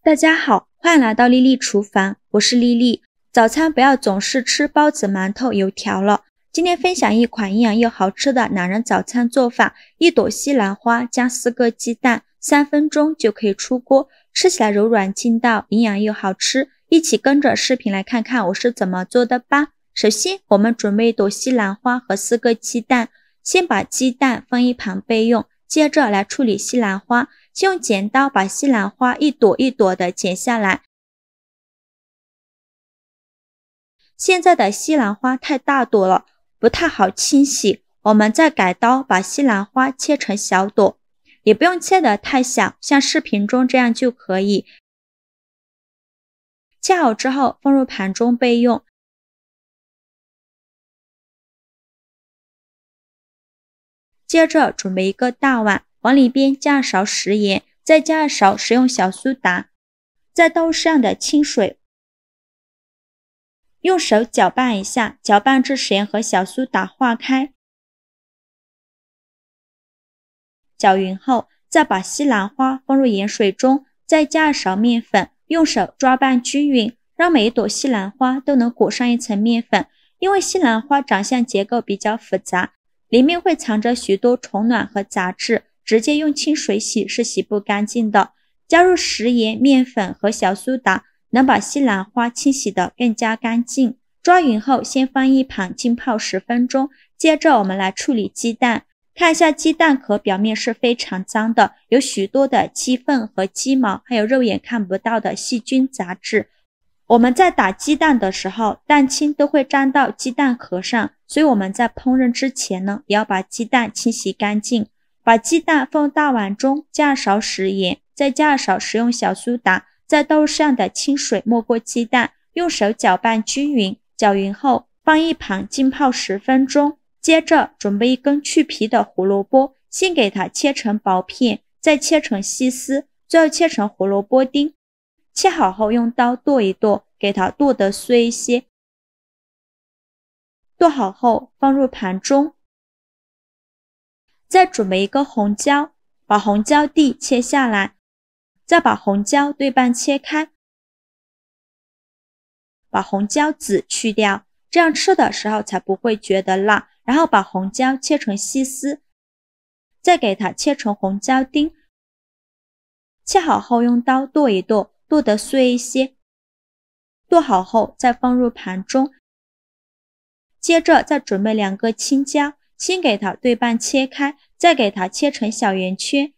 大家好，欢迎来到丽丽厨房，我是丽丽。早餐不要总是吃包子、馒头、油条了。今天分享一款营养又好吃的懒人早餐做法，一朵西兰花加4个鸡蛋，3分钟就可以出锅，吃起来柔软劲道，营养又好吃。一起跟着视频来看看我是怎么做的吧。首先，我们准备一朵西兰花和4个鸡蛋，先把鸡蛋放一旁备用，接着来处理西兰花。先用剪刀把西兰花一朵一朵的剪下来。现在的西兰花太大朵了，不太好清洗，我们再改刀把西兰花切成小朵，也不用切得太小，像视频中这样就可以。切好之后放入盘中备用。接着准备一个大碗，往里边加勺食盐，再加一勺食用小苏打，再倒入适量的清水，用手搅拌一下，搅拌至食盐和小苏打化开。搅匀后，再把西兰花放入盐水中，再加一勺面粉，用手抓拌均匀，让每一朵西兰花都能裹上一层面粉。因为西兰花长相结构比较复杂，里面会藏着许多虫卵和杂质，直接用清水洗是洗不干净的。加入食盐、面粉和小苏打，能把西兰花清洗得更加干净。抓匀后先放一旁浸泡10分钟。接着我们来处理鸡蛋，看一下鸡蛋壳表面是非常脏的，有许多的鸡粪和鸡毛，还有肉眼看不到的细菌杂质。我们在打鸡蛋的时候，蛋清都会沾到鸡蛋壳上，所以我们在烹饪之前呢，也要把鸡蛋清洗干净。把鸡蛋放入大碗中，加勺食盐，再加勺食用小苏打，再倒入适量的清水没过鸡蛋，用手搅拌均匀。搅匀后放一旁浸泡10分钟。接着准备一根去皮的胡萝卜，先给它切成薄片，再切成细丝，最后切成胡萝卜丁。切好后用刀剁一剁，给它剁得碎一些。剁好后放入盘中。再准备一个红椒，把红椒蒂切下来，再把红椒对半切开，把红椒籽去掉，这样吃的时候才不会觉得辣。然后把红椒切成细丝，再给它切成红椒丁。切好后用刀剁一剁，剁得碎一些。剁好后再放入盘中。接着再准备2个青椒，先给它对半切开，再给它切成小圆圈。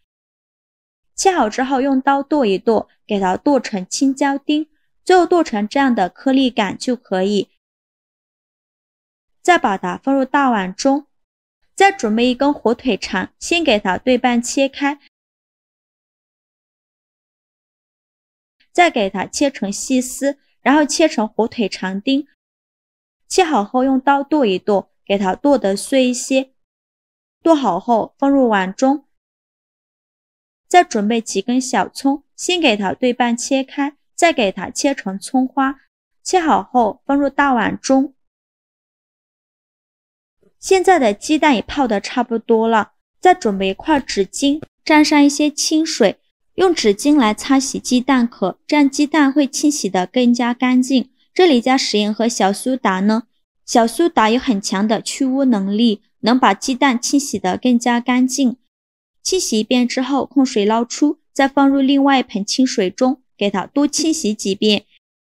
切好之后用刀剁一剁，给它剁成青椒丁，最后剁成这样的颗粒感就可以。再把它放入大碗中。再准备一根火腿肠，先给它对半切开，再给它切成细丝，然后切成火腿肠丁。切好后用刀剁一剁，给它剁得碎一些。剁好后放入碗中。再准备几根小葱，先给它对半切开，再给它切成葱花。切好后放入大碗中。现在的鸡蛋也泡得差不多了，再准备一块纸巾，沾上一些清水，用纸巾来擦洗鸡蛋壳，这样鸡蛋会清洗得更加干净。这里加食盐和小苏打呢，小苏打有很强的去污能力，能把鸡蛋清洗得更加干净。清洗一遍之后控水捞出，再放入另外一盆清水中，给它多清洗几遍。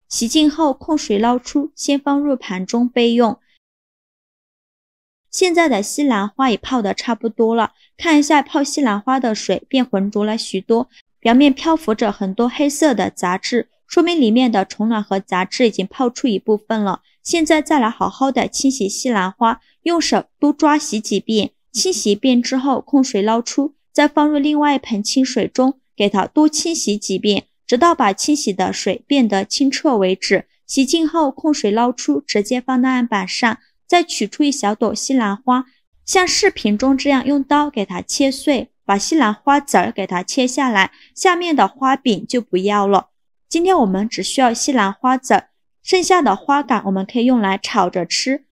洗净后控水捞出，先放入盘中备用。现在的西兰花也泡得差不多了，看一下泡西兰花的水变浑浊了许多，表面漂浮着很多黑色的杂质，说明里面的虫卵和杂质已经泡出一部分了。现在再来好好的清洗西兰花，用手多抓洗几遍。清洗一遍之后控水捞出，再放入另外一盆清水中，给它多清洗几遍，直到把清洗的水变得清澈为止。洗净后控水捞出，直接放到案板上。再取出一小朵西兰花，像视频中这样用刀给它切碎，把西兰花籽儿给它切下来，下面的花柄就不要了。今天我们只需要西兰花籽儿，剩下的花杆我们可以用来炒着吃。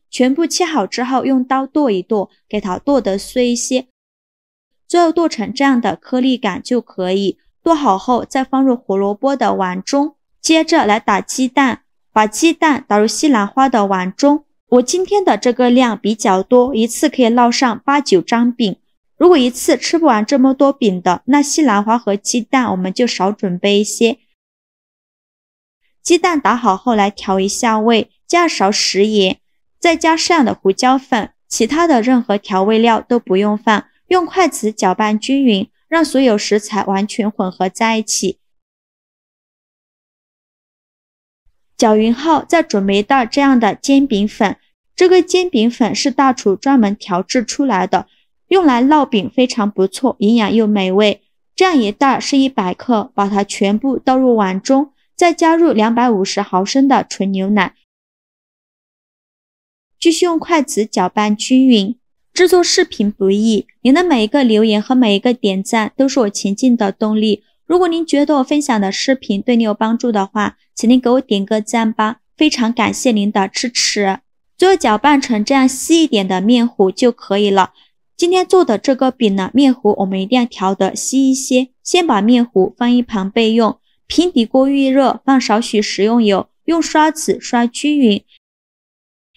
全部切好之后用刀剁一剁，给它剁得碎一些。最后剁成这样的颗粒感就可以。剁好后再放入胡萝卜的碗中，接着来打鸡蛋，把鸡蛋打入西兰花的碗中。我今天的这个量比较多，一次可以烙上8、9张饼。如果一次吃不完这么多饼的，那西兰花和鸡蛋我们就少准备一些。鸡蛋打好后来调一下味，加勺食盐，再加适量的胡椒粉，其他的任何调味料都不用放，用筷子搅拌均匀，让所有食材完全混合在一起。搅匀后再准备一袋这样的煎饼粉，这个煎饼粉是大厨专门调制出来的，用来烙饼非常不错，营养又美味。这样一袋是100克，把它全部倒入碗中，再加入250毫升的纯牛奶，继续用筷子搅拌均匀。制作视频不易，您的每一个留言和每一个点赞都是我前进的动力。如果您觉得我分享的视频对你有帮助的话，请您给我点个赞吧，非常感谢您的支持。最后搅拌成这样稀一点的面糊就可以了。今天做的这个饼呢，面糊我们一定要调得稀一些，先把面糊放一旁备用。平底锅预热，放少许食用油，用刷子刷均匀。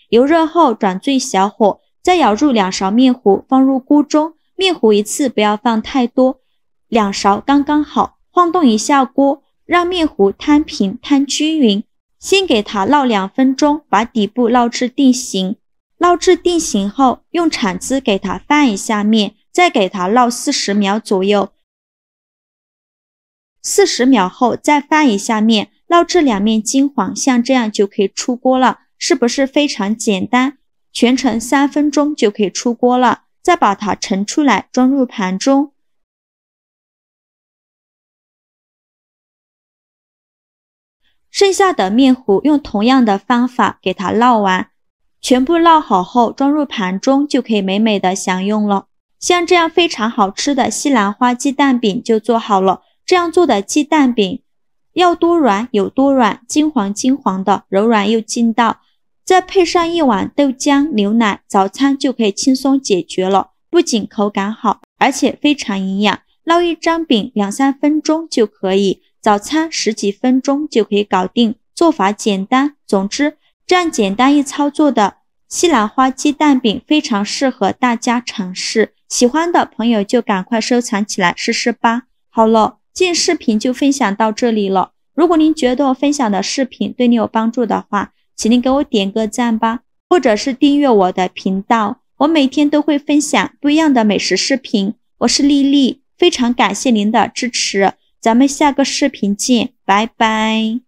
油热后转最小火，再舀入2勺面糊放入锅中，面糊一次不要放太多，2勺刚刚好。晃动一下锅，让面糊摊平摊均匀。先给它烙2分钟，把底部烙至定型。烙至定型后，用铲子给它翻一下面，再给它烙40秒左右。40秒后再翻一下面，烙至2面金黄，像这样就可以出锅了，是不是非常简单？全程3分钟就可以出锅了。再把它盛出来，装入盘中。剩下的面糊用同样的方法给它烙完，全部烙好后装入盘中，就可以美美的享用了。像这样非常好吃的西兰花鸡蛋饼就做好了。这样做的鸡蛋饼要多软有多软，金黄金黄的，柔软又劲道。再配上1碗豆浆、牛奶，早餐就可以轻松解决了。不仅口感好，而且非常营养。烙一张饼2、3分钟就可以，早餐10几分钟就可以搞定，做法简单。总之，这样简单易操作的西兰花鸡蛋饼非常适合大家尝试，喜欢的朋友就赶快收藏起来试试吧。好了，今天视频就分享到这里了。如果您觉得我分享的视频对你有帮助的话，请您给我点个赞吧，或者是订阅我的频道，我每天都会分享不一样的美食视频。我是丽丽，非常感谢您的支持，咱们下个视频见，拜拜。